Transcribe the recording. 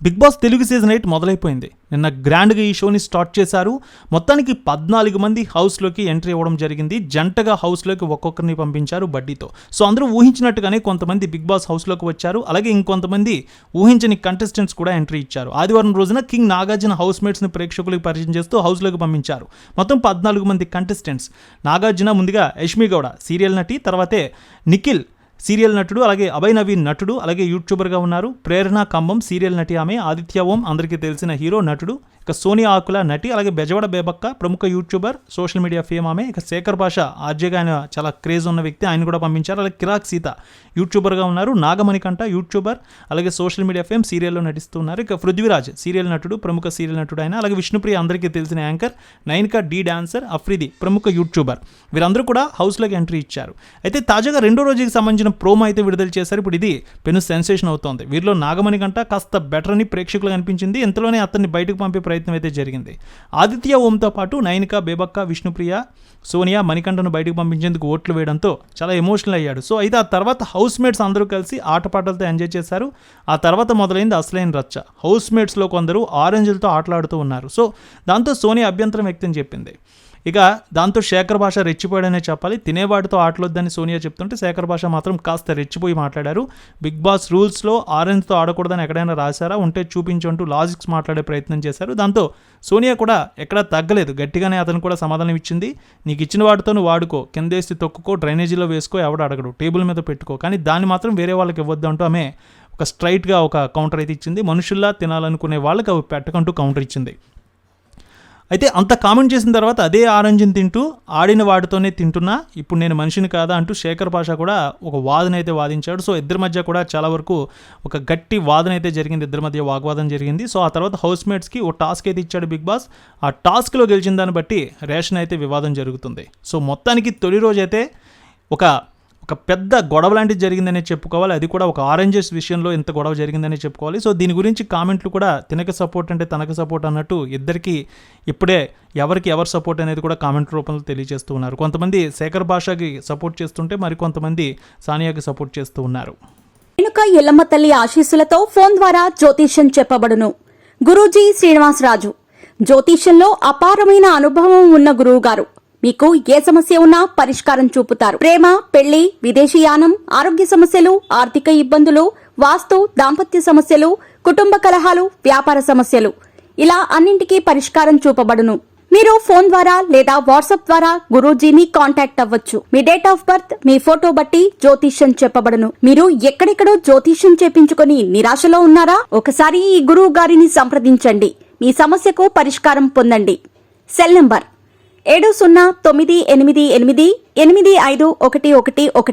Big Boss Telugu season 8 మొదలైపోయింది. నిన్న గ్రాండ్గా ఈ షోని స్టార్ట్ చేశారు. మొత్తానికి 14 మంది హౌస్లోకి ఎంట్రీ ఇవ్వడం జరిగింది. జంటగా హౌస్లోకి ఒక్కొక్కరిని పంపించారు బడ్డీతో. సో అందరూ ఊహించినట్టుగానే కొంతమంది బిగ్ బాస్ హౌస్లోకి వచ్చారు. అలాగే ఇంకొంతమంది ఊహించని కంటెస్టెంట్స్ కూడా ఎంట్రీ ఇచ్చారు. ఆదివారం రోజున కింగ్ నాగార్జున హౌస్ మేట్స్ని ప్రేక్షకులకు పరిచయం చేస్తూ హౌస్లోకి పంపించారు. మొత్తం 14 మంది కంటెస్టెంట్స్. నాగార్జున ముందుగా యష్మి గౌడ సీరియల్ నటి, తర్వాతే నిఖిల్ సీరియల్ నటుడు, అలాగే అభయ్ నవీన్ నటుడు, అలాగే యూట్యూబర్గా ఉన్నారు. ప్రేరణ కంబం సీరియల్ నటి ఆమె. ఆదిత్య ఓం అందరికీ తెలిసిన హీరో నటుడు. ఇక సోనియా ఆకుల నటి, అలాగే బెజవాడ బేబక్క ప్రముఖ యూట్యూబర్, సోషల్ మీడియా ఫేమ్ ఆమె. ఇక శేఖర్ భాష ఆర్జేగా ఆయన చాలా క్రేజ్ ఉన్న వ్యక్తి, ఆయన కూడా పంపించారు. అలాగే కిరాక్ సీత యూట్యూబర్గా ఉన్నారు. నాగమణికంఠ యూట్యూబర్, అలాగే సోషల్ మీడియా ఫేమ్, సీరియల్లో నటిస్తున్నారు. ఇక పృథ్వీరాజ్ సీరియల్ నటుడు, ప్రముఖ సీరియల్ నటుడు ఆయన. అలాగే విష్ణుప్రియ అందరికీ తెలిసిన యాంకర్, నైన్కా డి డాన్సర్, అఫ్రిది ప్రముఖ యూట్యూబర్. వీరందరూ కూడా హౌస్లోకి ఎంట్రీ ఇచ్చారు. అయితే తాజాగా రెండో రోజుకి సంబంధించిన ప్రోమో అయితే విడుదల చేశారు. ఇప్పుడు ఇది పెను సెన్సేషన్ అవుతోంది. వీరిలో నాగమణికంఠ కాస్త బెటర్ అని ప్రేక్షకులకు అనిపించింది. ఇంతలోనే అతన్ని బయటకు పంపే ప్రయత్నం అయితే జరిగింది. ఆదిత్య ఓంతో పాటు నైనిక, బేబక్క, విష్ణుప్రియ, సోనియా, మణికంఠను బయటకు పంపించేందుకు ఓట్లు వేయడంతో చాలా ఎమోషనల్ అయ్యాడు. సో అయితే ఆ తర్వాత హౌస్ మేట్స్ అందరూ కలిసి ఆటపాటలతో ఎంజాయ్ చేశారు. ఆ తర్వాత మొదలైంది అసలైన రచ్చ. హౌస్ మేట్స్లో కొందరు ఆరెంజ్లతో ఆటలాడుతూ ఉన్నారు. సో దాంతో సోనియా అభ్యంతరం వ్యక్తం చెప్పింది. ఇక దాంతో శేఖర్ భాష రెచ్చిపోయాడనే చెప్పాలి. తినేవాడితో ఆటలొద్దని సోనియా చెప్తుంటే శేఖర్ భాష మాత్రం కాస్త రెచ్చిపోయి మాట్లాడారు. బిగ్ బాస్ రూల్స్లో ఆరెంజ్తో ఆడకూడదని ఎక్కడైనా రాశారా, ఉంటే చూపించంటూ లాజిక్స్ మాట్లాడే ప్రయత్నం చేశారు. దాంతో సోనియా కూడా ఎక్కడా తగ్గలేదు. గట్టిగానే అతను కూడా సమాధానం ఇచ్చింది. నీకు ఇచ్చిన వాటితో నువ్వు వాడుకో, కిందేసి తొక్కుకో, డ్రైనేజీలో వేసుకో, ఎవడు అడగడు, టేబుల్ మీద పెట్టుకో, కానీ దాన్ని మాత్రం వేరే వాళ్ళకి ఇవ్వద్దు అంటూ ఆమె ఒక స్ట్రైట్గా ఒక కౌంటర్ అయితే ఇచ్చింది. మనుషుల్లా తినాలనుకునే వాళ్ళకి అవి పెట్టకంటూ కౌంటర్ ఇచ్చింది. అయితే అంత కామెంట్ చేసిన తర్వాత అదే ఆరెంజ్ని తింటూ ఆడిన వాటితోనే తింటున్నా, ఇప్పుడు నేను మనిషిని కాదా అంటూ శేఖర్ భాష కూడా ఒక వాదన అయితే వాదించాడు. సో ఇద్దరి మధ్య కూడా చాలా వరకు ఒక గట్టి వాదన అయితే జరిగింది. ఇద్దరి మధ్య వాగ్వాదం జరిగింది. సో ఆ తర్వాత హౌస్ మేట్స్కి ఒక టాస్క్ అయితే ఇచ్చాడు బిగ్ బాస్. ఆ టాస్క్లో గెలిచిన దాన్ని బట్టి రేషన్ అయితే వివాదం జరుగుతుంది. సో మొత్తానికి తొలి రోజు అయితే ఒక పెద్ద గొడవ లాంటిది జరిగిందనే చెప్పుకోవాలి. అది కూడా ఒక ఆరెంజెస్ విషయంలో ఇంత గొడవ జరిగిందనే చెప్పుకోవాలి. సో దీని గురించి కామెంట్లు కూడా తినక సపోర్ట్ అంటే తనకు సపోర్ట్ అన్నట్టు ఇద్దరికి ఇప్పుడే ఎవరికి ఎవరు సపోర్ట్ అనేది కూడా కామెంట్ రూపంలో తెలియజేస్తూ ఉన్నారు. కొంతమంది శేఖర్ భాషకి సపోర్ట్ చేస్తుంటే మరికొంతమంది సానియాకి సపోర్ట్ చేస్తూ ఉన్నారు. రేణుక ఎల్లమ్మ తల్లి ఆశీస్సులతో ఫోన్ ద్వారా జ్యోతిష్యం చెప్పబడును. గురూజీ శ్రీనివాసరాజు జ్యోతిష్యంలో అపారమైన అనుభవం ఉన్న గురువు గారు మీకు ఏ సమస్య ఉన్నా పరిష్కారం చూపుతారు. ప్రేమ, పెళ్లి, విదేశీయానం, ఆరోగ్య సమస్యలు, ఆర్థిక ఇబ్బందులు, వాస్తు, దాంపత్య సమస్యలు, కుటుంబ కలహాలు, వ్యాపార సమస్యలు, ఇలా అన్నింటికీ పరిష్కారం చూపబడును. మీరు ఫోన్ ద్వారా లేదా వాట్సాప్ ద్వారా గురూజీని కాంటాక్ట్ అవ్వచ్చు. మీ డేట్ ఆఫ్ బర్త్, మీ ఫోటో బట్టి జ్యోతిష్యం చెప్పబడును. మీరు ఎక్కడెక్కడో జ్యోతిష్యం చేపించుకొని నిరాశలో ఉన్నారా? ఒకసారి ఈ గురువు గారిని సంప్రదించండి. మీ సమస్యకు పరిష్కారం పొందండి. Cell number 709888851111.